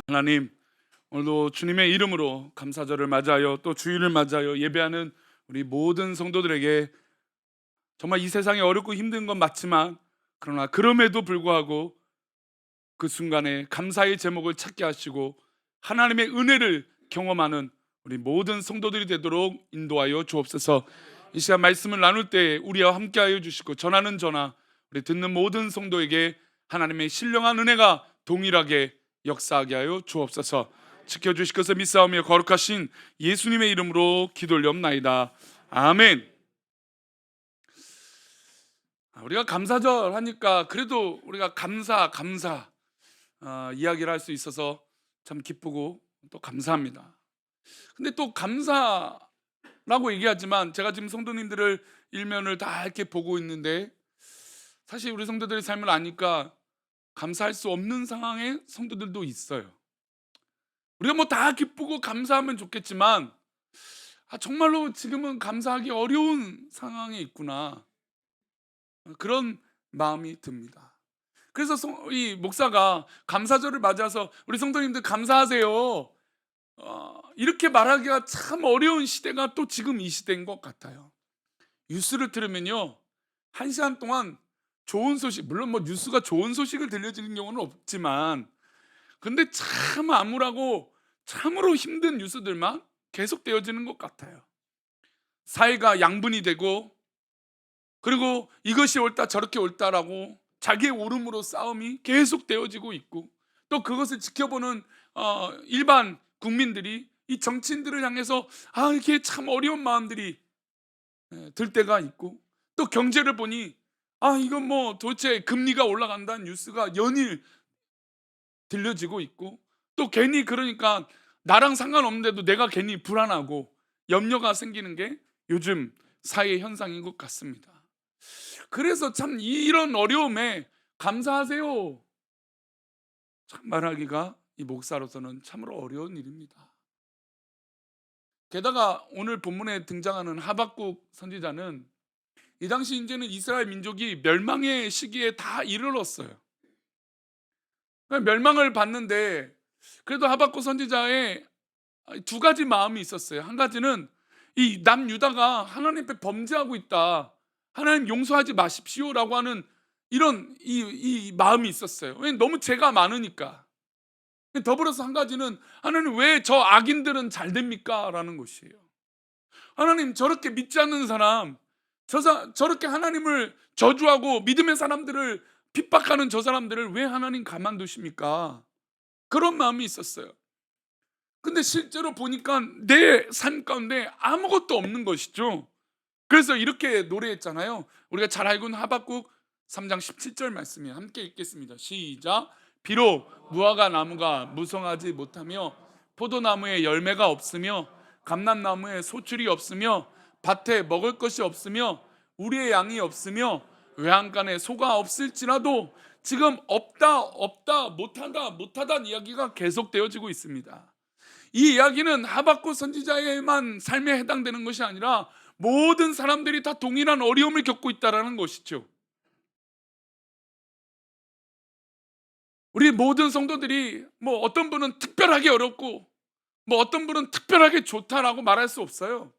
하나님, 오늘도 주님의 이름으로 감사절을 맞이하여 또 주일을 맞이하여 예배하는 우리 모든 성도들에게 정말 이 세상이 어렵고 힘든 건 맞지만, 그러나 그럼에도 불구하고 그 순간에 감사의 제목을 찾게 하시고 하나님의 은혜를 경험하는 우리 모든 성도들이 되도록 인도하여 주옵소서. 이 시간 말씀을 나눌 때 우리와 함께하여 주시고, 전하는 저나 우리 듣는 모든 성도에게 하나님의 신령한 은혜가 동일하게 역사하게 하여 주옵소서. 지켜주실 것을 믿사오며 거룩하신 예수님의 이름으로 기도올리옵나이다. 아멘. 우리가 감사절 하니까 그래도 우리가 감사 이야기를 할 수 있어서 참 기쁘고 또 감사합니다. 근데 또 감사라고 얘기하지만 제가 지금 성도님들을 일면을 다 이렇게 보고 있는데, 사실 우리 성도들의 삶을 아니까 감사할 수 없는 상황의 성도들도 있어요. 우리가 뭐 다 기쁘고 감사하면 좋겠지만, 정말로 지금은 감사하기 어려운 상황에 있구나, 그런 마음이 듭니다. 그래서 이 목사가 감사절을 맞아서 우리 성도님들 감사하세요, 이렇게 말하기가 참 어려운 시대가 또 지금 이 시대인 것 같아요. 뉴스를 들으면요, 한 시간 동안 좋은 소식, 물론 뭐 뉴스가 좋은 소식을 들려주는 경우는 없지만, 근데 참 암울하고 참으로 힘든 뉴스들만 계속 되어지는 것 같아요. 사회가 양분이 되고, 그리고 이것이 옳다 저렇게 옳다라고 자기의 옳음으로 싸움이 계속 되어지고 있고, 또 그것을 지켜보는 일반 국민들이 이 정치인들을 향해서 이게 참 어려운 마음들이 들 때가 있고, 또 경제를 보니 이건 뭐 도대체 금리가 올라간다는 뉴스가 연일 들려지고 있고, 또 괜히 그러니까 나랑 상관없는데도 내가 괜히 불안하고 염려가 생기는 게 요즘 사회 현상인 것 같습니다. 그래서 참 이런 어려움에 감사하세요, 참 말하기가 이 목사로서는 참으로 어려운 일입니다. 게다가 오늘 본문에 등장하는 하박국 선지자는 이 당시 이제는 이스라엘 민족이 멸망의 시기에 다 이르렀어요. 멸망을 봤는데, 그래도 하박국 선지자의 두 가지 마음이 있었어요. 한 가지는 이 남유다가 하나님 앞에 범죄하고 있다, 하나님 용서하지 마십시오라고 하는 이런 이 마음이 있었어요. 왜냐면 너무 죄가 많으니까. 더불어서 한 가지는 하나님 왜 저 악인들은 잘 됩니까? 라는 것이에요. 하나님, 저렇게 믿지 않는 사람, 저렇게 하나님을 저주하고 믿음의 사람들을 핍박하는 저 사람들을 왜 하나님 가만두십니까? 그런 마음이 있었어요. 근데 실제로 보니까 내 삶 가운데 아무것도 없는 것이죠. 그래서 이렇게 노래했잖아요. 우리가 잘 알고 있는 하박국 3장 17절 말씀이에요. 함께 읽겠습니다. 시작. 비록 무화과 나무가 무성하지 못하며 포도나무에 열매가 없으며 감람나무에 소출이 없으며 밭에 먹을 것이 없으며 우리의 양이 없으며 외양간에 소가 없을지라도, 지금 없다 못하다는 이야기가 계속되어지고 있습니다. 이 이야기는 하박국 선지자의만 삶에 해당되는 것이 아니라 모든 사람들이 다 동일한 어려움을 겪고 있다는 것이죠. 우리 모든 성도들이 뭐 어떤 분은 특별하게 어렵고 뭐 어떤 분은 특별하게 좋다라고 말할 수 없어요.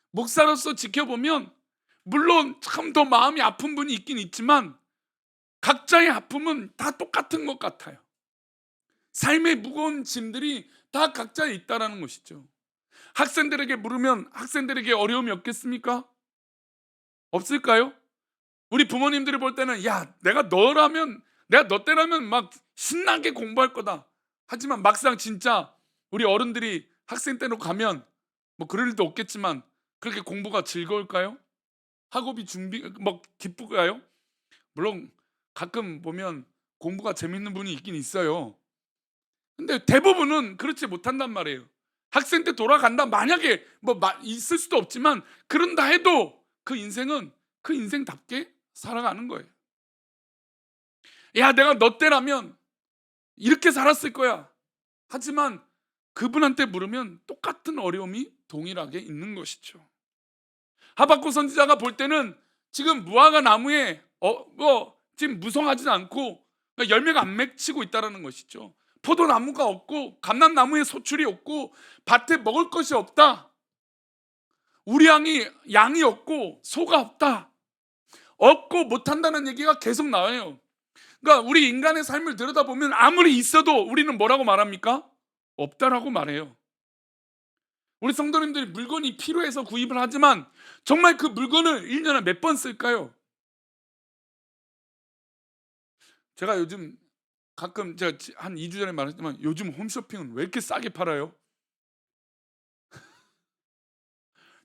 목사로서 지켜보면 물론 참 더 마음이 아픈 분이 있긴 있지만, 각자의 아픔은 다 똑같은 것 같아요. 삶의 무거운 짐들이 다 각자에 있다는 것이죠. 학생들에게 물으면 학생들에게 어려움이 없겠습니까? 없을까요? 우리 부모님들이 볼 때는 내가 너 때라면 막 신나게 공부할 거다. 하지만 막상 진짜 우리 어른들이 학생 때로 가면 뭐 그럴 일도 없겠지만, 그렇게 공부가 즐거울까요? 학업이 기쁠까요? 물론 가끔 보면 공부가 재밌는 분이 있긴 있어요. 근데 대부분은 그렇지 못한단 말이에요. 학생 때 돌아간다, 만약에 있을 수도 없지만 그런다 해도 그 인생은 그 인생답게 살아가는 거예요. 내가 너 때라면 이렇게 살았을 거야. 하지만 그분한테 물으면 똑같은 어려움이 동일하게 있는 것이죠. 하박국 선지자가 볼 때는 지금 무화과 나무에 지금 무성하지 않고 열매가 안 맺히고 있다는 것이죠. 포도나무가 없고 감람나무에 소출이 없고 밭에 먹을 것이 없다. 우리 양이 없고 소가 없다. 없고 못한다는 얘기가 계속 나와요. 그러니까 우리 인간의 삶을 들여다보면 아무리 있어도 우리는 뭐라고 말합니까? 없다라고 말해요. 우리 성도님들이 물건이 필요해서 구입을 하지만 정말 그 물건을 1년에 몇 번 쓸까요? 제가 요즘 가끔 제가 한 2주 전에 말했지만 요즘 홈쇼핑은 왜 이렇게 싸게 팔아요?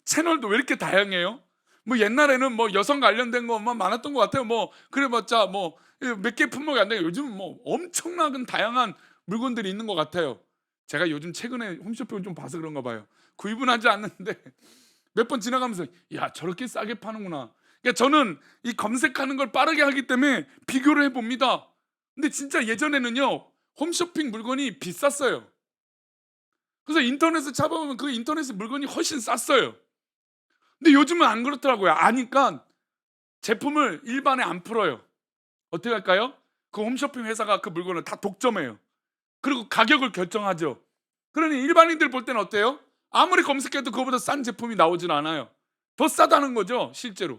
채널도 왜 이렇게 다양해요? 뭐 옛날에는 뭐 여성 관련된 것만 많았던 것 같아요. 뭐 그래봤자 뭐 몇 개 품목이 안 돼요. 요즘은 뭐 엄청나게 다양한 물건들이 있는 것 같아요. 제가 요즘 최근에 홈쇼핑을 좀 봐서 그런가 봐요. 구입은 하지 않는데 몇 번 지나가면서 야 저렇게 싸게 파는구나. 그러니까 저는 이 검색하는 걸 빠르게 하기 때문에 비교를 해봅니다. 근데 진짜 예전에는요 홈쇼핑 물건이 비쌌어요. 그래서 인터넷에 찾아보면 그 인터넷 물건이 훨씬 쌌어요. 근데 요즘은 안 그렇더라고요. 아니까 제품을 일반에 안 풀어요. 어떻게 할까요? 그 홈쇼핑 회사가 그 물건을 다 독점해요. 그리고 가격을 결정하죠. 그러니 일반인들 볼 때는 어때요? 아무리 검색해도 그거보다 싼 제품이 나오진 않아요. 더 싸다는 거죠, 실제로.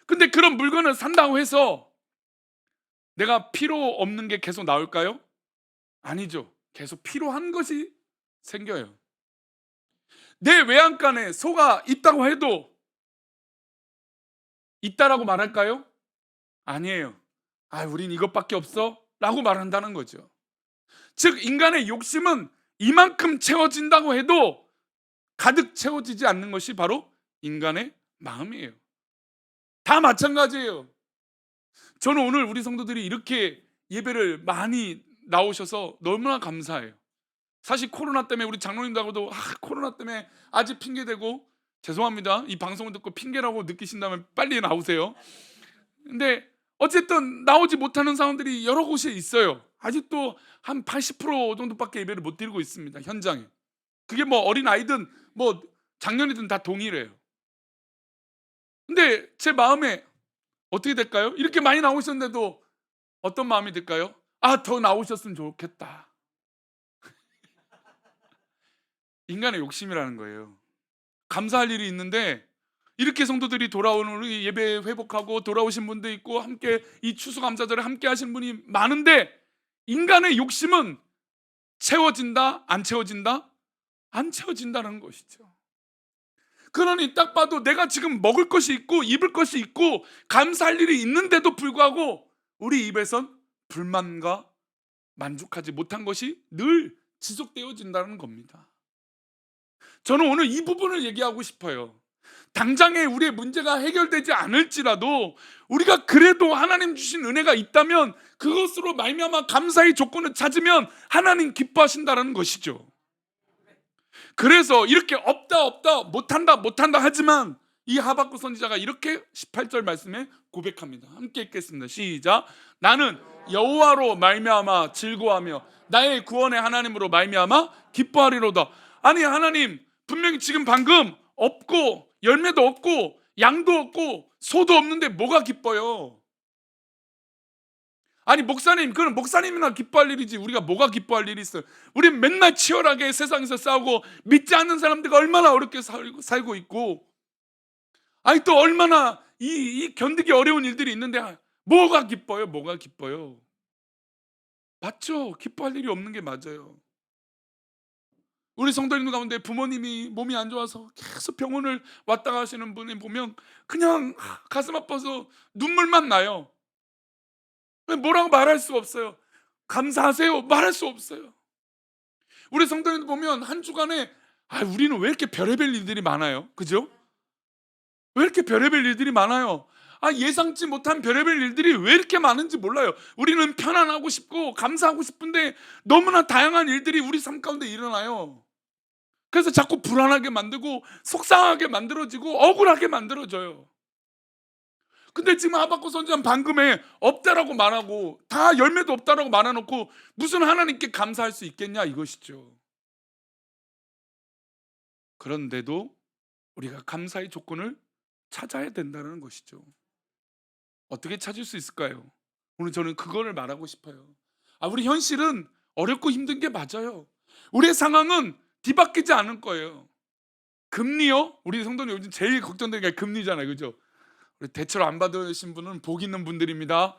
근데 그런 물건을 산다고 해서 내가 필요 없는 게 계속 나올까요? 아니죠. 계속 필요한 것이 생겨요. 내 외양간에 소가 있다고 해도 있다라고 말할까요? 아니에요. 아, 우린 이것밖에 없어? 라고 말한다는 거죠. 즉, 인간의 욕심은 이만큼 채워진다고 해도 가득 채워지지 않는 것이 바로 인간의 마음이에요. 다 마찬가지예요. 저는 오늘 우리 성도들이 이렇게 예배를 많이 나오셔서 너무나 감사해요. 사실 코로나 때문에 우리 장로님들하고도 코로나 때문에 아직 핑계대고 죄송합니다. 이 방송을 듣고 핑계라고 느끼신다면 빨리 나오세요. 근데 어쨌든 나오지 못하는 사람들이 여러 곳에 있어요. 아직도 한 80% 정도밖에 예배를 못 드리고 있습니다. 현장에. 그게 뭐 어린 아이든 뭐 작년이든 다 동일해요. 근데 제 마음에 어떻게 될까요? 이렇게 많이 나오셨는데도 어떤 마음이 들까요? 아, 더 나오셨으면 좋겠다. 인간의 욕심이라는 거예요. 감사할 일이 있는데 이렇게 성도들이 돌아오는 우리 예배 회복하고 돌아오신 분도 있고 함께 이 추수감사절에 함께 하신 분이 많은데 인간의 욕심은 채워진다? 안 채워진다? 안 채워진다는 것이죠. 그러니 딱 봐도 내가 지금 먹을 것이 있고 입을 것이 있고 감사할 일이 있는데도 불구하고 우리 입에선 불만과 만족하지 못한 것이 늘 지속되어진다는 겁니다. 저는 오늘 이 부분을 얘기하고 싶어요. 당장에 우리의 문제가 해결되지 않을지라도 우리가 그래도 하나님 주신 은혜가 있다면 그것으로 말미암아 감사의 조건을 찾으면 하나님 기뻐하신다는 것이죠. 그래서 이렇게 없다 못한다 하지만 이 하박국 선지자가 이렇게 18절 말씀에 고백합니다. 함께 읽겠습니다. 시작. 나는 여호와로 말미암아 즐거워하며 나의 구원의 하나님으로 말미암아 기뻐하리로다. 아니 하나님, 분명히 지금 방금 없고 열매도 없고 양도 없고 소도 없는데 뭐가 기뻐요? 아니 목사님, 그건 목사님이나 기뻐할 일이지 우리가 뭐가 기뻐할 일이 있어요? 우린 맨날 치열하게 세상에서 싸우고 믿지 않는 사람들과 얼마나 어렵게 살고 있고, 아니 또 얼마나 이 견디기 어려운 일들이 있는데 뭐가 기뻐요? 뭐가 기뻐요? 맞죠? 기뻐할 일이 없는 게 맞아요. 우리 성도님 가운데 부모님이 몸이 안 좋아서 계속 병원을 왔다 가시는 분이 보면 그냥 가슴 아파서 눈물만 나요. 뭐라고 말할 수 없어요. 감사하세요 말할 수 없어요. 우리 성도님들 보면 한 주간에 우리는 왜 이렇게 별의별 일들이 많아요? 그죠? 왜 이렇게 별의별 일들이 많아요? 예상치 못한 별의별 일들이 왜 이렇게 많은지 몰라요. 우리는 편안하고 싶고 감사하고 싶은데 너무나 다양한 일들이 우리 삶 가운데 일어나요. 그래서 자꾸 불안하게 만들고 속상하게 만들어지고 억울하게 만들어져요. 근데 지금 하박국 선지자는 방금에 없다라고 말하고 다 열매도 없다라고 말해놓고 무슨 하나님께 감사할 수 있겠냐 이것이죠. 그런데도 우리가 감사의 조건을 찾아야 된다는 것이죠. 어떻게 찾을 수 있을까요? 오늘 저는 그거를 말하고 싶어요. 우리 현실은 어렵고 힘든 게 맞아요. 우리의 상황은 뒤바뀌지 않을 거예요. 금리요? 우리 성도님 요즘 제일 걱정되는 게 금리잖아요, 그죠? 우리 대출 안 받으신 분은 복 있는 분들입니다.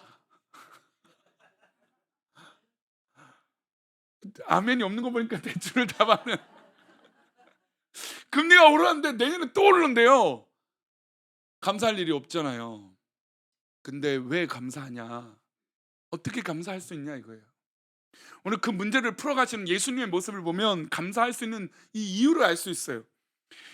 아멘이 없는 거 보니까 대출을 다 받는. 금리가 오르는데 내년에 또 오르는데요. 감사할 일이 없잖아요. 근데 왜 감사하냐? 어떻게 감사할 수 있냐 이거예요. 오늘 그 문제를 풀어가시는 예수님의 모습을 보면 감사할 수 있는 이 이유를 알 수 있어요.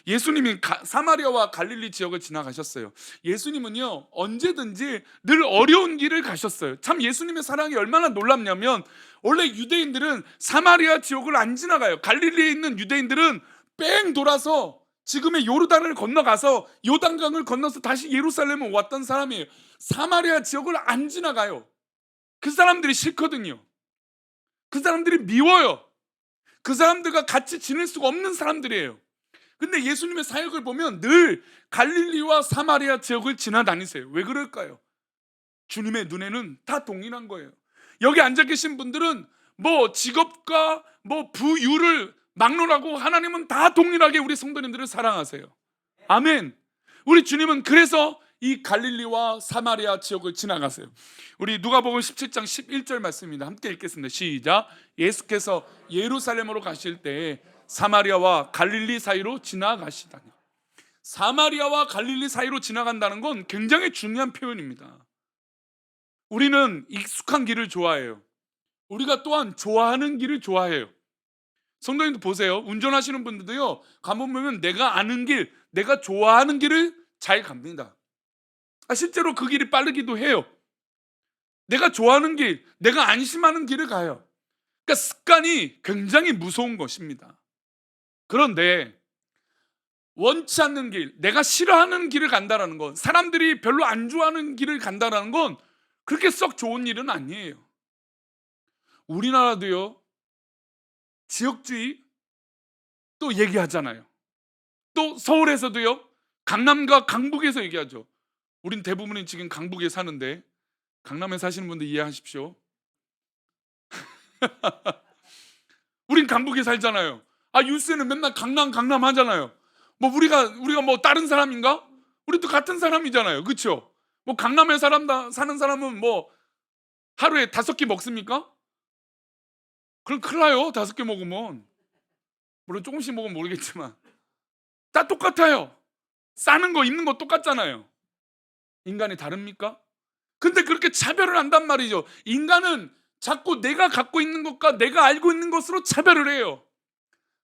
예수님이 사마리아와 갈릴리 지역을 지나가셨어요. 예수님은요 언제든지 늘 어려운 길을 가셨어요. 참 예수님의 사랑이 얼마나 놀랍냐면, 원래 유대인들은 사마리아 지역을 안 지나가요. 갈릴리에 있는 유대인들은 뺑 돌아서 지금의 요르단을 건너가서 요단강을 건너서 다시 예루살렘에 왔던 사람이에요. 사마리아 지역을 안 지나가요. 그 사람들이 싫거든요. 그 사람들이 미워요. 그 사람들과 같이 지낼 수가 없는 사람들이에요. 근데 예수님의 사역을 보면 늘 갈릴리와 사마리아 지역을 지나다니세요. 왜 그럴까요? 주님의 눈에는 다 동일한 거예요. 여기 앉아 계신 분들은 뭐 직업과 뭐 부유를 막론하고 하나님은 다 동일하게 우리 성도님들을 사랑하세요. 아멘. 우리 주님은 그래서 이 갈릴리와 사마리아 지역을 지나가세요. 우리 누가복음 17장 11절 말씀입니다. 함께 읽겠습니다. 시작. 예수께서 예루살렘으로 가실 때 사마리아와 갈릴리 사이로 지나가시다니. 사마리아와 갈릴리 사이로 지나간다는 건 굉장히 중요한 표현입니다. 우리는 익숙한 길을 좋아해요. 우리가 또한 좋아하는 길을 좋아해요. 성도님도 보세요. 운전하시는 분들도요, 가보면 내가 아는 길, 내가 좋아하는 길을 잘 갑니다. 실제로 그 길이 빠르기도 해요. 내가 좋아하는 길, 내가 안심하는 길을 가요. 그러니까 습관이 굉장히 무서운 것입니다. 그런데 원치 않는 길, 내가 싫어하는 길을 간다는 건, 사람들이 별로 안 좋아하는 길을 간다는 건 그렇게 썩 좋은 일은 아니에요. 우리나라도요, 지역주의 또 얘기하잖아요. 또 서울에서도요, 강남과 강북에서 얘기하죠. 우린 대부분이 지금 강북에 사는데 강남에 사시는 분들 이해하십시오. 우린 강북에 살잖아요. 뉴스에는 맨날 강남 하잖아요. 뭐 우리가 뭐 다른 사람인가? 우리도 같은 사람이잖아요. 그렇죠? 뭐 강남에 사는 사람은 뭐 하루에 5끼 먹습니까? 그럼 큰일 나요. 5끼 먹으면. 물론 조금씩 먹으면 모르겠지만 다 똑같아요. 싸는 거 입는 거 똑같잖아요. 인간이 다릅니까? 근데 그렇게 차별을 한단 말이죠. 인간은 자꾸 내가 갖고 있는 것과 내가 알고 있는 것으로 차별을 해요.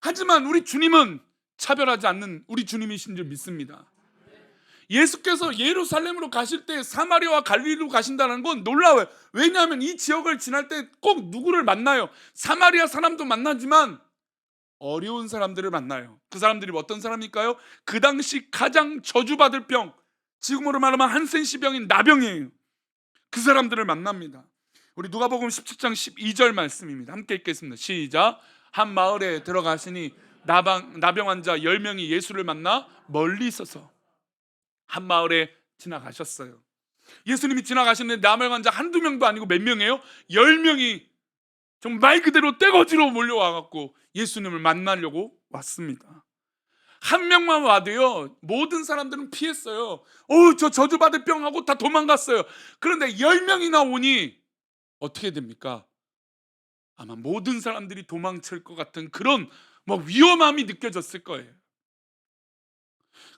하지만 우리 주님은 차별하지 않는 우리 주님이신 줄 믿습니다. 예수께서 예루살렘으로 가실 때 사마리아와 갈릴리로 가신다는 건 놀라워요. 왜냐하면 이 지역을 지날 때 꼭 누구를 만나요? 사마리아 사람도 만나지만 어려운 사람들을 만나요. 그 사람들이 어떤 사람일까요? 그 당시 가장 저주받을 병, 지금으로 말하면 한센시병인 나병이에요. 그 사람들을 만납니다. 우리 누가복음 17장 12절 말씀입니다. 함께 읽겠습니다. 시작. 한 마을에 들어가시니 나병 환자 10명이 예수를 만나 멀리 있어서 한 마을에 지나가셨어요. 예수님이 지나가시는데 나병 환자 한두 명도 아니고 몇 명이에요? 10명이 정말 말 그대로 떼거지로 몰려와갖고 예수님을 만나려고 왔습니다. 한 명만 와도요, 모든 사람들은 피했어요. 저 저주받을 병하고 다 도망갔어요. 그런데 10명이나 오니 어떻게 됩니까? 아마 모든 사람들이 도망칠 것 같은 그런 위험함이 느껴졌을 거예요.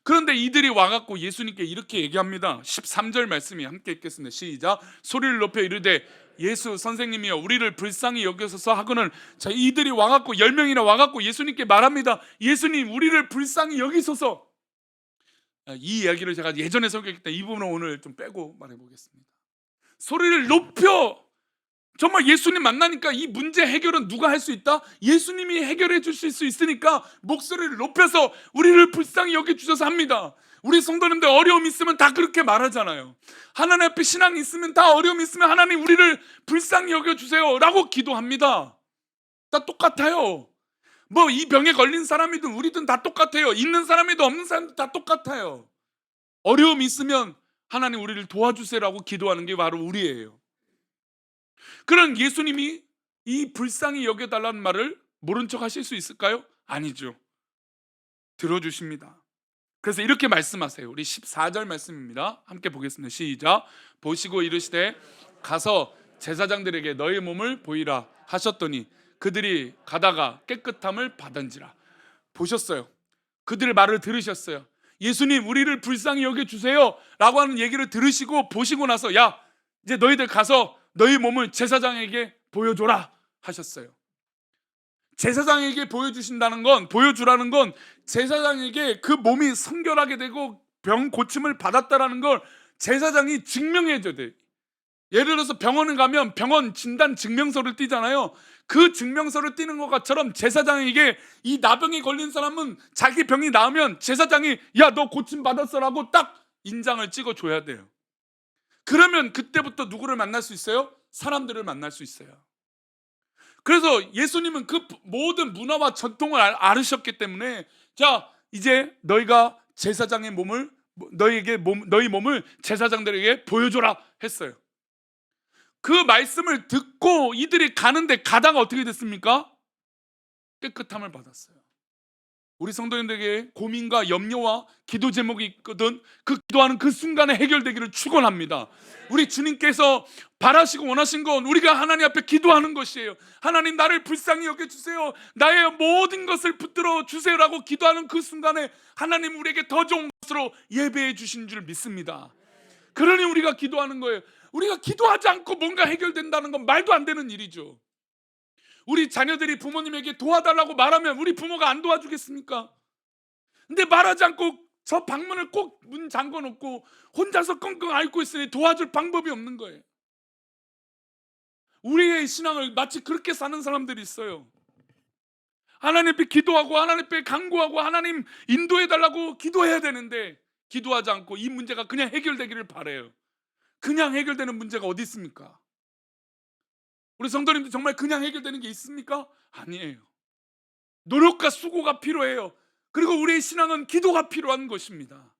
그런데 이들이 와갖고 예수님께 이렇게 얘기합니다. 13절 말씀이 함께 읽겠습니다. 시작. 소리를 높여 이르되 예수 선생님이여 우리를 불쌍히 여기소서 하고는, 자, 이들이 와갖고 10명이나 와갖고 예수님께 말합니다. 예수님 우리를 불쌍히 여기소서. 이 이야기를 제가 예전에 설교했기 때문에 이 부분을 오늘 좀 빼고 말해보겠습니다. 소리를 높여, 정말 예수님 만나니까 이 문제 해결은 누가 할 수 있다? 예수님이 해결해 주실 수 있으니까 목소리를 높여서 우리를 불쌍히 여겨주셔서 합니다. 우리 성도님들 어려움 있으면 다 그렇게 말하잖아요. 하나님 앞에 신앙이 있으면 다 어려움 있으면 하나님 우리를 불쌍히 여겨주세요 라고 기도합니다. 다 똑같아요. 이 병에 걸린 사람이든 우리든 다 똑같아요. 있는 사람이든 없는 사람이든 다 똑같아요. 어려움이 있으면 하나님 우리를 도와주세요라고 기도하는 게 바로 우리예요. 그런 예수님이 이 불쌍히 여겨달라는 말을 모른 척 하실 수 있을까요? 아니죠. 들어주십니다. 그래서 이렇게 말씀하세요. 우리 14절 말씀입니다. 함께 보겠습니다. 시작. 보시고 이르시되 가서 제사장들에게 너희 몸을 보이라 하셨더니 그들이 가다가 깨끗함을 받은지라. 보셨어요? 그들의 말을 들으셨어요. 예수님, 우리를 불쌍히 여겨주세요 라고 하는 얘기를 들으시고 보시고 나서, 야, 이제 너희들 가서 너희 몸을 제사장에게 보여줘라 하셨어요. 제사장에게 보여주신다는 건, 보여주라는 건 제사장에게 그 몸이 성결하게 되고 병 고침을 받았다라는 걸 제사장이 증명해줘야 돼. 예를 들어서 병원을 가면 병원 진단 증명서를 띄잖아요. 그 증명서를 띄는 것처럼 제사장에게 이 나병이 걸린 사람은 자기 병이 나으면 제사장이 야, 너 고침 받았어 라고 딱 인장을 찍어줘야 돼요. 그러면 그때부터 누구를 만날 수 있어요? 사람들을 만날 수 있어요. 그래서 예수님은 그 모든 문화와 전통을 알으셨기 때문에, 자, 이제 너희가 제사장의 몸을, 너희 몸을 제사장들에게 보여줘라 했어요. 그 말씀을 듣고 이들이 가는데 가다가 어떻게 됐습니까? 깨끗함을 받았어요. 우리 성도님들에게 고민과 염려와 기도 제목이 있거든. 그 기도하는 그 순간에 해결되기를 축원합니다. 우리 주님께서 바라시고 원하신 건 우리가 하나님 앞에 기도하는 것이에요. 하나님, 나를 불쌍히 여겨주세요, 나의 모든 것을 붙들어 주세요라고 기도하는 그 순간에 하나님 우리에게 더 좋은 것으로 예배해 주신 줄 믿습니다. 그러니 우리가 기도하는 거예요. 우리가 기도하지 않고 뭔가 해결된다는 건 말도 안 되는 일이죠. 우리 자녀들이 부모님에게 도와달라고 말하면 우리 부모가 안 도와주겠습니까? 근데 말하지 않고 저 방문을 꼭 문 잠궈 놓고 혼자서 끙끙 앓고 있으니 도와줄 방법이 없는 거예요. 우리의 신앙을 마치 그렇게 사는 사람들이 있어요. 하나님 앞에 기도하고 하나님 앞에 간구하고 하나님 인도해달라고 기도해야 되는데 기도하지 않고 이 문제가 그냥 해결되기를 바라요. 그냥 해결되는 문제가 어디 있습니까? 우리 성도님들 정말 그냥 해결되는 게 있습니까? 아니에요. 노력과 수고가 필요해요. 그리고 우리의 신앙은 기도가 필요한 것입니다.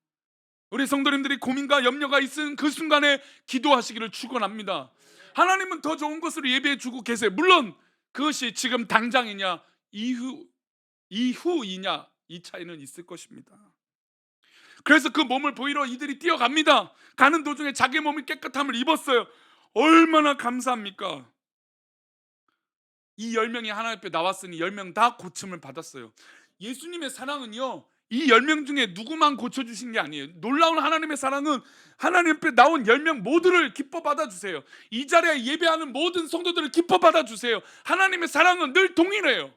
우리 성도님들이 고민과 염려가 있은 그 순간에 기도하시기를 축원합니다. 하나님은 더 좋은 것으로 예배해 주고 계세요. 물론 그것이 지금 당장이냐 이후이냐 이 차이는 있을 것입니다. 그래서 그 몸을 보이러 이들이 뛰어갑니다. 가는 도중에 자기 몸이 깨끗함을 입었어요. 얼마나 감사합니까? 이 10명이 하나님 앞에 나왔으니 10명 다 고침을 받았어요. 예수님의 사랑은요, 이 10명 중에 누구만 고쳐주신 게 아니에요. 놀라운 하나님의 사랑은 하나님 앞에 나온 10명 모두를 기뻐 받아주세요. 이 자리에 예배하는 모든 성도들을 기뻐 받아주세요. 하나님의 사랑은 늘 동일해요.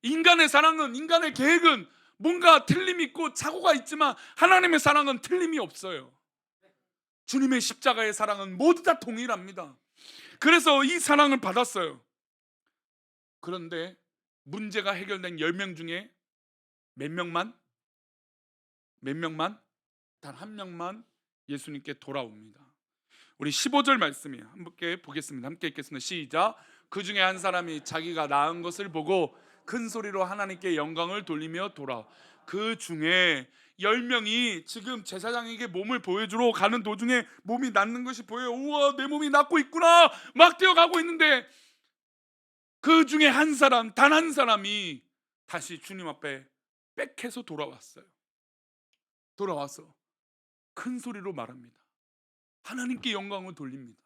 인간의 사랑은, 인간의 계획은 뭔가 틀림이 있고 착오가 있지만 하나님의 사랑은 틀림이 없어요. 주님의 십자가의 사랑은 모두 다 동일합니다. 그래서 이 사랑을 받았어요. 그런데 문제가 해결된 10명 중에 몇 명만? 단 한 명만 예수님께 돌아옵니다. 우리 15절 말씀이에요. 함께 보겠습니다. 함께 읽겠습니다. 시작. 그 중에 한 사람이 자기가 낳은 것을 보고 큰 소리로 하나님께 영광을 돌리며 돌아와. 그 중에 10명이 지금 제사장에게 몸을 보여주러 가는 도중에 몸이 낫는 것이 보여요. 우와, 내 몸이 낫고 있구나 막 뛰어가고 있는데 그 중에 한 사람, 단 한 사람이 다시 주님 앞에 빽해서 돌아왔어요. 돌아와서 큰 소리로 말합니다. 하나님께 영광을 돌립니다.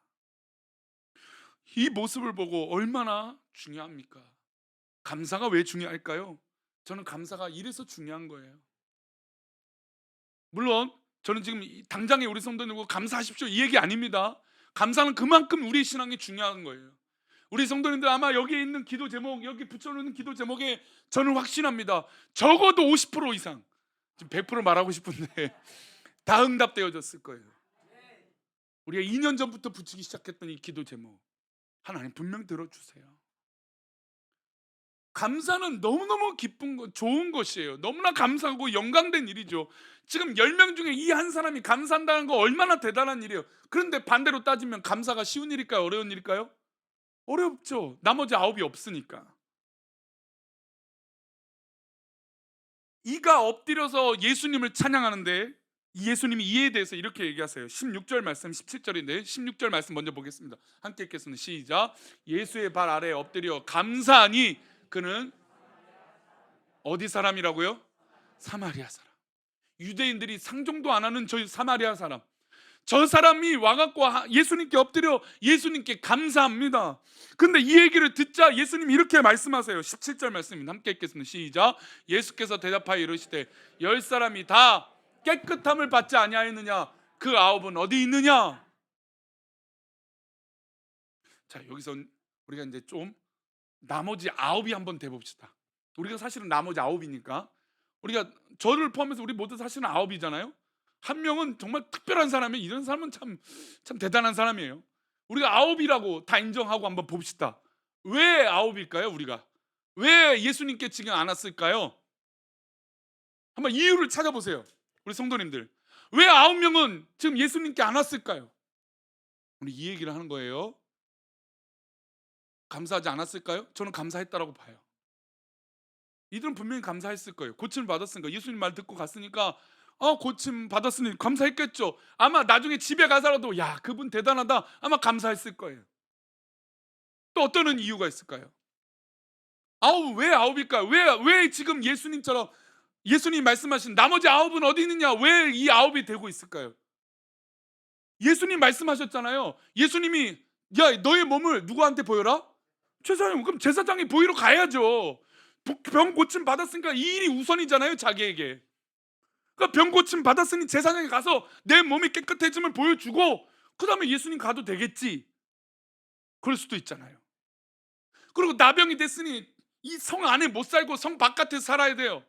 이 모습을 보고 얼마나 중요합니까? 감사가 왜 중요할까요? 저는 감사가 이래서 중요한 거예요. 물론 저는 지금 당장에 우리 성도님과 감사하십시오 이 얘기 아닙니다. 감사는 그만큼 우리 신앙이 중요한 거예요. 우리 성도님들 아마 여기에 있는 기도 제목, 여기 붙여놓는 기도 제목에 저는 확신합니다. 적어도 50% 이상, 지금 100% 말하고 싶은데 다 응답되어졌을 거예요. 우리가 2년 전부터 붙이기 시작했던 이 기도 제목, 하나님 분명 들어주세요. 감사는 너무너무 기쁜 것, 좋은 것이에요. 너무나 감사하고 영광된 일이죠. 지금 10명 중에 이 한 사람이 감사한다는 거 얼마나 대단한 일이에요. 그런데 반대로 따지면 감사가 쉬운 일일까요? 어려운 일일까요? 어렵죠. 나머지 9이 없으니까. 이가 엎드려서 예수님을 찬양하는데 예수님이 이에 대해서 이렇게 얘기하세요. 16절 말씀, 17절인데 16절 말씀 먼저 보겠습니다. 함께 읽겠습니다. 시작. 예수의 발 아래에 엎드려 감사하니 그는 어디 사람이라고요? 사마리아 사람. 유대인들이 상종도 안 하는 저 사마리아 사람, 저 사람이 와갖고 예수님께 엎드려 예수님께 감사합니다. 근데 이 얘기를 듣자 예수님이 이렇게 말씀하세요. 17절 말씀입니다. 함께 읽겠습니다. 시작. 예수께서 대답하여 이르시되 열 사람이 다 깨끗함을 받지 아니하였느냐? 그 아홉은 어디 있느냐? 자, 여기서 우리가 이제 좀 나머지 아홉이 한번 대봅시다. 우리가 사실은 나머지 아홉이니까, 우리가 저를 포함해서 우리 모두 사실은 아홉이잖아요. 한 명은 정말 특별한 사람이에요. 이런 사람은 참 대단한 사람이에요. 우리가 아홉이라고 다 인정하고 한번 봅시다. 왜 아홉일까요? 우리가 왜 예수님께 지금 안 왔을까요? 한번 이유를 찾아보세요. 우리 성도님들, 왜 아홉 명은 지금 예수님께 안 왔을까요? 우리 이 얘기를 하는 거예요. 감사하지 않았을까요? 저는 감사했다라고 봐요. 이들은 분명히 감사했을 거예요. 고침을 받았으니까, 예수님 말 듣고 갔으니까 고침 받았으니 감사했겠죠. 아마 나중에 집에 가서라도 야, 그분 대단하다, 아마 감사했을 거예요. 또 어떤 이유가 있을까요? 왜 아홉일까요? 왜 지금 예수님처럼 예수님 말씀하신 나머지 아홉은 어디 있느냐, 왜 이 아홉이 되고 있을까요? 예수님 말씀하셨잖아요. 예수님이 야, 너의 몸을 누구한테 보여라? 제사장. 그럼 제사장이 보이러 가야죠. 병 고침 받았으니까 이 일이 우선이잖아요, 자기에게. 그러니까 병 고침 받았으니 제사장에 가서 내 몸이 깨끗해짐을 보여주고 그 다음에 예수님 가도 되겠지. 그럴 수도 있잖아요. 그리고 나병이 됐으니 이 성 안에 못 살고 성 바깥에 살아야 돼요.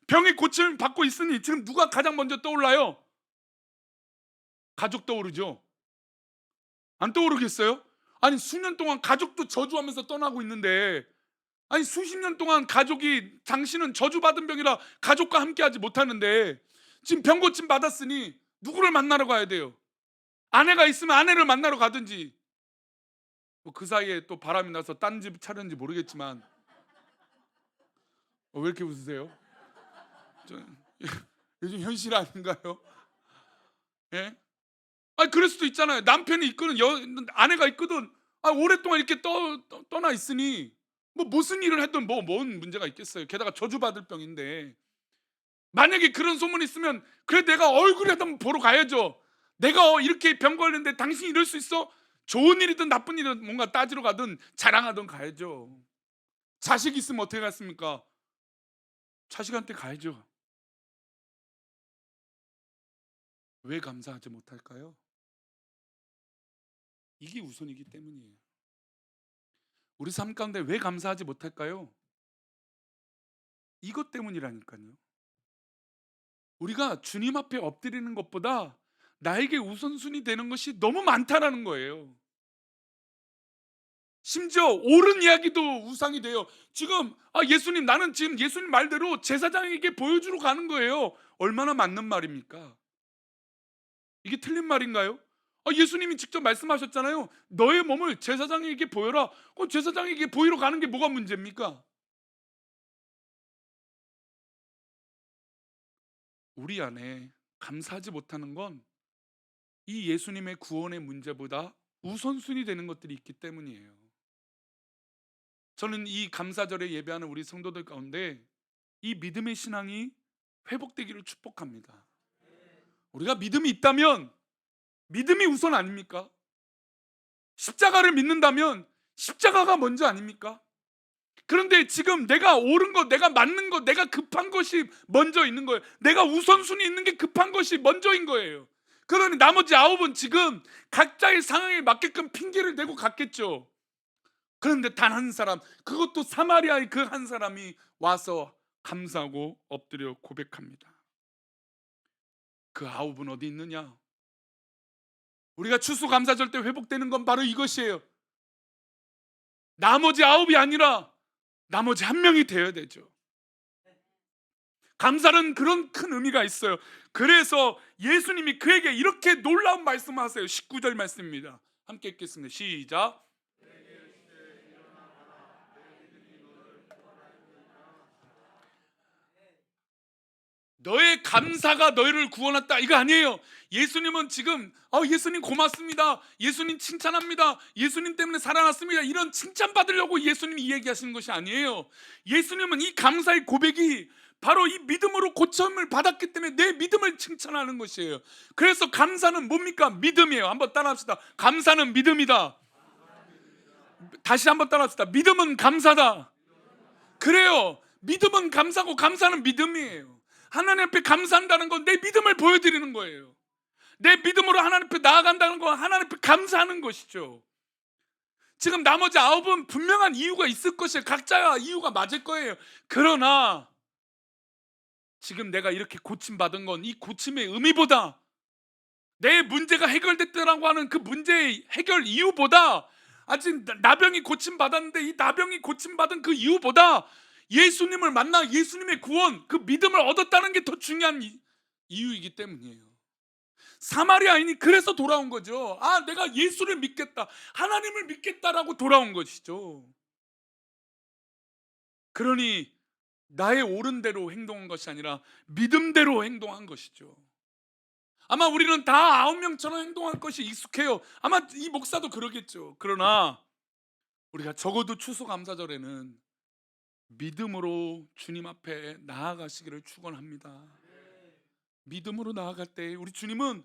병이 고침을 받고 있으니 지금 누가 가장 먼저 떠올라요? 가족 떠오르죠. 안 떠오르겠어요? 아니, 수년 동안 가족도 저주하면서 떠나고 있는데, 아니 수십 년 동안 가족이, 당신은 저주받은 병이라 가족과 함께하지 못하는데 지금 병 고침 받았으니 누구를 만나러 가야 돼요? 아내가 있으면 아내를 만나러 가든지, 그 사이에 또 바람이 나서 딴 집 차렸는지 모르겠지만, 왜 이렇게 웃으세요? 요즘 현실 아닌가요? 예? 아니, 그럴 수도 있잖아요. 남편이 있거든, 아내가 있거든. 오랫동안 이렇게 떠나 있으니 뭐 무슨 일을 했든 뭔 문제가 있겠어요. 게다가 저주받을 병인데, 만약에 그런 소문이 있으면 그래, 내가 얼굴이라도 한번 보러 가야죠. 내가 이렇게 병 걸렸는데 당신이 이럴 수 있어? 좋은 일이든 나쁜 일이든 뭔가 따지러 가든 자랑하든 가야죠. 자식 있으면 어떻게 갔습니까? 자식한테 가야죠. 왜 감사하지 못할까요? 이게 우선이기 때문이에요. 우리 삶 가운데 왜 감사하지 못할까요? 이것 때문이라니까요. 우리가 주님 앞에 엎드리는 것보다 나에게 우선순위 되는 것이 너무 많다라는 거예요. 심지어 옳은 이야기도 우상이 돼요. 지금 예수님, 나는 지금 예수님 말대로 제사장에게 보여주러 가는 거예요. 얼마나 맞는 말입니까? 이게 틀린 말인가요? 예수님이 직접 말씀하셨잖아요. 너의 몸을 제사장에게 보여라. 제사장에게 보이러 가는 게 뭐가 문제입니까? 우리 안에 감사하지 못하는 건 이 예수님의 구원의 문제보다 우선순위 되는 것들이 있기 때문이에요. 저는 이 감사절에 예배하는 우리 성도들 가운데 이 믿음의 신앙이 회복되기를 축복합니다. 우리가 믿음이 있다면 믿음이 우선 아닙니까? 십자가를 믿는다면 십자가가 먼저 아닙니까? 그런데 지금 내가 옳은 것, 내가 맞는 것, 내가 급한 것이 먼저 있는 거예요. 내가 우선순위 있는 게 급한 것이 먼저인 거예요. 그러니 나머지 아홉은 지금 각자의 상황에 맞게끔 핑계를 대고 갔겠죠. 그런데 단 한 사람, 그것도 사마리아의 그 한 사람이 와서 감사하고 엎드려 고백합니다. 그 아홉은 어디 있느냐? 우리가 추수감사절 때 회복되는 건 바로 이것이에요. 나머지 아홉이 아니라 나머지 한 명이 되어야 되죠. 감사는 그런 큰 의미가 있어요. 그래서 예수님이 그에게 이렇게 놀라운 말씀을 하세요. 19절 말씀입니다. 함께 읽겠습니다. 시작. 너의 감사가 너희를 구원했다 이거 아니에요. 예수님은 지금 예수님 고맙습니다, 예수님 칭찬합니다, 예수님 때문에 살아났습니다, 이런 칭찬 받으려고 예수님이 얘기하시는 것이 아니에요. 예수님은 이 감사의 고백이 바로 이 믿음으로 고침을 받았기 때문에 내 믿음을 칭찬하는 것이에요. 그래서 감사는 뭡니까? 믿음이에요. 한번 따라합시다. 감사는 믿음이다. 다시 한번 따라합시다. 믿음은 감사다. 그래요. 믿음은 감사고 감사는 믿음이에요. 하나님 앞에 감사한다는 건 내 믿음을 보여드리는 거예요. 내 믿음으로 하나님 앞에 나아간다는 건 하나님 앞에 감사하는 것이죠. 지금 나머지 9은 분명한 이유가 있을 것이에요. 각자 이유가 맞을 거예요. 그러나 지금 내가 이렇게 고침받은 건 이 고침의 의미보다 내 문제가 해결됐다라고 하는 그 문제의 해결 이유보다, 아직 나병이 고침받았는데 이 나병이 고침받은 그 이유보다 예수님을 만나 예수님의 구원, 그 믿음을 얻었다는 게 더 중요한 이유이기 때문이에요. 사마리아인이 그래서 돌아온 거죠. 내가 예수를 믿겠다, 하나님을 믿겠다라고 돌아온 것이죠. 그러니 나의 옳은 대로 행동한 것이 아니라 믿음대로 행동한 것이죠. 아마 우리는 다 9명처럼 행동할 것이 익숙해요. 아마 이 목사도 그러겠죠. 그러나 우리가 적어도 추수감사절에는 믿음으로 주님 앞에 나아가시기를 축원합니다. 믿음으로 나아갈 때 우리 주님은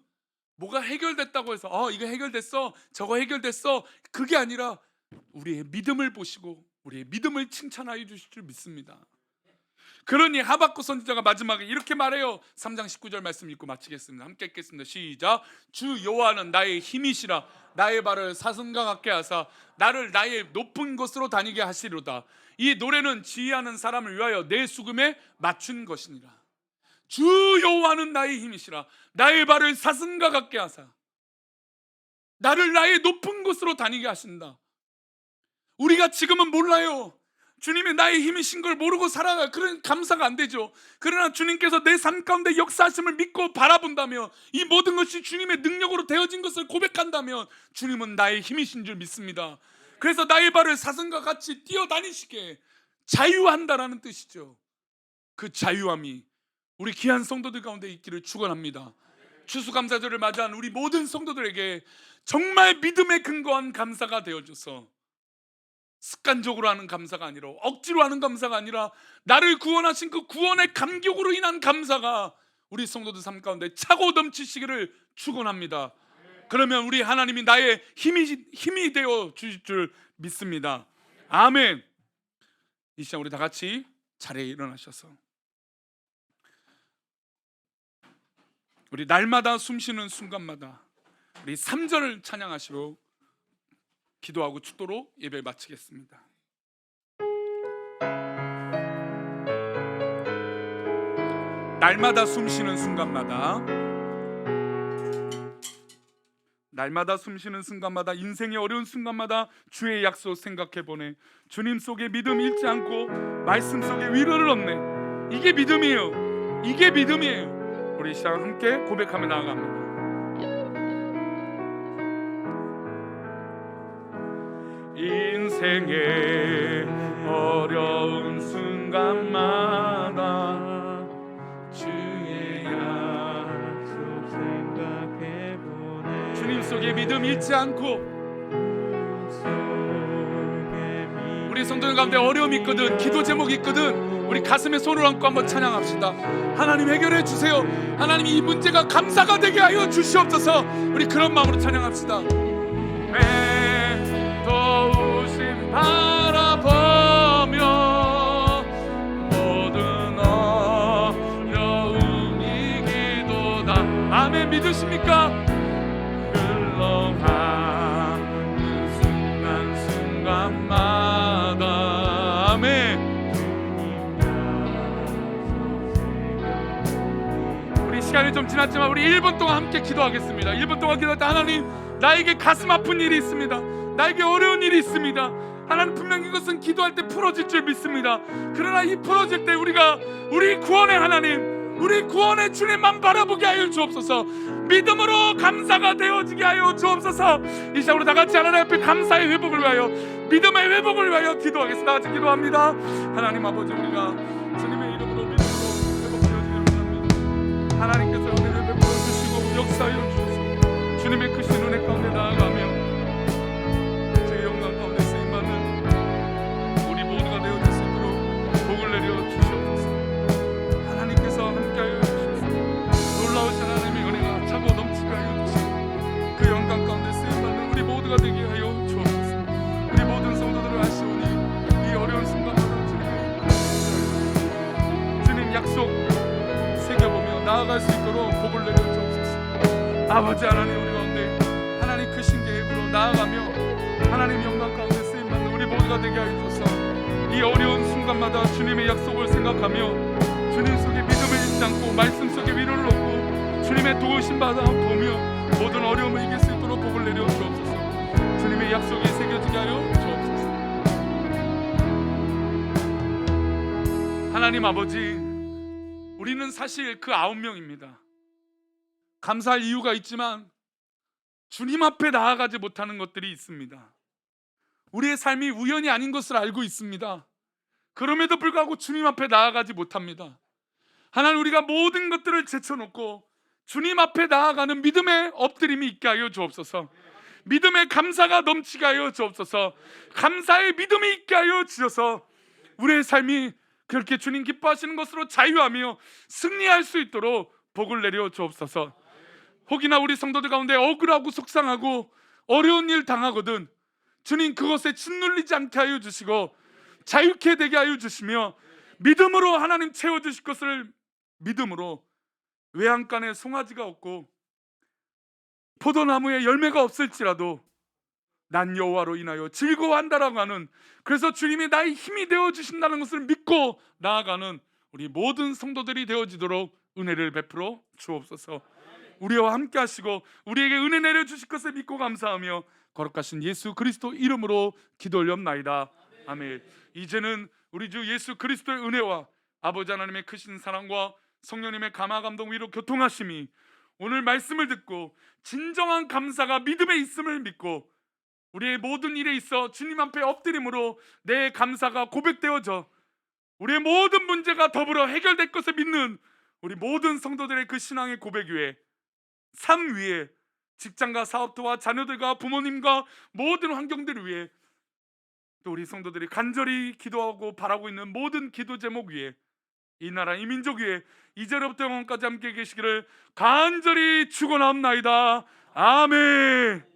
뭐가 해결됐다고 해서 이거 해결됐어, 저거 해결됐어, 그게 아니라 우리의 믿음을 보시고 우리의 믿음을 칭찬하여 주실 줄 믿습니다. 그러니 하박국 선지자가 마지막에 이렇게 말해요. 3장 19절 말씀 읽고 마치겠습니다. 함께 읽겠습니다. 시작. 주 여호와는 나의 힘이시라. 나의 발을 사슴과 같게 하사 나를 나의 높은 곳으로 다니게 하시로다. 이 노래는 지휘하는 사람을 위하여 내 수금에 맞춘 것이니라. 주 여호와는 나의 힘이시라. 나의 발을 사슴과 같게 하사 나를 나의 높은 곳으로 다니게 하신다. 우리가 지금은 몰라요. 주님이 나의 힘이신 걸 모르고 살아가, 그런 감사가 안 되죠. 그러나 주님께서 내 삶 가운데 역사하심을 믿고 바라본다면, 이 모든 것이 주님의 능력으로 되어진 것을 고백한다면 주님은 나의 힘이신 줄 믿습니다. 그래서 나의 발을 사슴과 같이 뛰어다니시게 자유한다라는 뜻이죠. 그 자유함이 우리 귀한 성도들 가운데 있기를 축원합니다. 추수감사절을 맞이한 우리 모든 성도들에게 정말 믿음에 근거한 감사가 되어줘서 습관적으로 하는 감사가 아니라, 억지로 하는 감사가 아니라, 나를 구원하신 그 구원의 감격으로 인한 감사가 우리 성도들 삶 가운데 차고 넘치시기를 축원합니다. 그러면 우리 하나님이 나의 힘이 되어 주실 줄 믿습니다. 아멘. 이 시간 우리 다 같이 자리에 일어나셔서 우리 날마다 숨쉬는 순간마다 우리 3절을 찬양하시고 기도하고 축도로 예배를 마치겠습니다. 날마다 숨쉬는 순간마다, 날마다 숨쉬는 순간마다, 인생의 어려운 순간마다 주의 약속 생각해보네. 주님 속에 믿음 잃지 않고 말씀 속에 위로를 얻네. 이게 믿음이에요. 이게 믿음이에요. 우리 시작 함께 고백하며 나아갑니다. 인생의 어려운 순간마다 주의 약속 생각해보네. 주님 속에 믿음 잃지 않고, 우리 성도들 가운데 어려움이 있거든, 기도 제목이 있거든, 우리 가슴에 손을 얹고 한번 찬양합시다. 하나님 해결해 주세요. 하나님 이 문제가 감사가 되게 하여 주시옵소서. 우리 그런 마음으로 찬양합시다. 도우심 바라보며 모든 어려움이 기도다. 아멘. 믿으십니까? 흘러가는 순간마다 아멘. 우리 시간이 좀 지났지만 우리 1분 동안 함께 기도하겠습니다. 1분 동안 기도할 때, 하나님 나에게 가슴 아픈 일이 있습니다. 나에게 어려운 일이 있습니다. 하나님 분명히 이것은 기도할 때 풀어질 줄 믿습니다. 그러나 이 풀어질 때 우리가 우리 구원의 하나님, 우리 구원의 주님만 바라보게 하여 주옵소서. 믿음으로 감사가 되어지게 하여 주옵소서. 이 시간으로 다 같이 하나님 앞에 감사의 회복을 위하여, 믿음의 회복을 위하여 기도하겠습니다. 다 같이 기도합니다. 하나님 아버지, 우리가 주님의 이름으로 믿음으로 회복되어지기를 원합니다. 하나님께서 은혜를 베풀어 주시고 역사하여 주셔서 주님의 크신 은혜 가운데 나아가며 제 영광 가운데 쓰임받는 우리 모두가 되어질 수 있도록 복을 내려 주시옵소서. 하나님께서 함께하여 주셔서 놀라우신 하나님의 은혜가 차고 넘치게 하여 주시고 그 영광 가운데 쓰임받는 우리 모두가 되게 하여 주옵소서. 우리 모든 성도들을 아시오니 이 어려운 순간마다 주님 약속 새겨보며 나아갈 수 있도록 복을 내려 주옵소서. 아버지 하나님, 우리 가운데 하나님 크신 계획으로 나아가며 하나님 영광 가운데 쓰임받는 우리 모두가 되게 하여 주소서. 이 어려운 순간마다 주님의 약속을 생각하며 주님 속에 믿음을 잃지 않고 말씀 속에 위로를 얻고 주님의 도우심 받아 보며 모든 어려움을 이길 수 있도록 복을 내려 주옵소서. 주님의 약속이 새겨지게 하여 주옵소서. 하나님 아버지, 우리는 사실 그 9명입니다. 감사할 이유가 있지만 주님 앞에 나아가지 못하는 것들이 있습니다. 우리의 삶이 우연이 아닌 것을 알고 있습니다. 그럼에도 불구하고 주님 앞에 나아가지 못합니다. 하나님, 우리가 모든 것들을 제쳐놓고 주님 앞에 나아가는 믿음의 엎드림이 있게 하여 주옵소서. 믿음의 감사가 넘치게 하여 주옵소서. 감사의 믿음이 있게 하여 주셔서 우리의 삶이 그렇게 주님 기뻐하시는 것으로 자유하며 승리할 수 있도록 복을 내려 주옵소서. 혹이나 우리 성도들 가운데 억울하고 속상하고 어려운 일 당하거든 주님 그것에 짓눌리지 않게 하여 주시고 자유케 되게 하여 주시며 믿음으로 하나님 채워주실 것을 믿음으로 외양간에 송아지가 없고 포도나무에 열매가 없을지라도 난 여호와로 인하여 즐거워한다라고 하는, 그래서 주님이 나의 힘이 되어주신다는 것을 믿고 나아가는 우리 모든 성도들이 되어지도록 은혜를 베풀어 주옵소서. 우리와 함께 하시고 우리에게 은혜 내려주실 것을 믿고 감사하며 거룩하신 예수 그리스도 이름으로 기도 올렸나이다. 아멘. 이제는 우리 주 예수 그리스도의 은혜와 아버지 하나님의 크신 사랑과 성령님의 감화 감동 위로 교통하심이 오늘 말씀을 듣고 진정한 감사가 믿음에 있음을 믿고 우리의 모든 일에 있어 주님 앞에 엎드림으로 내 감사가 고백되어져 우리의 모든 문제가 더불어 해결될 것을 믿는 우리 모든 성도들의 그 신앙의 고백 위에, 삶 위에, 직장과 사업터와 자녀들과 부모님과 모든 환경들 위에, 또 우리 성도들이 간절히 기도하고 바라고 있는 모든 기도 제목 위에, 이 나라 이 민족 위에 이제로부터 영원까지 함께 계시기를 간절히 축원합나이다. 아멘.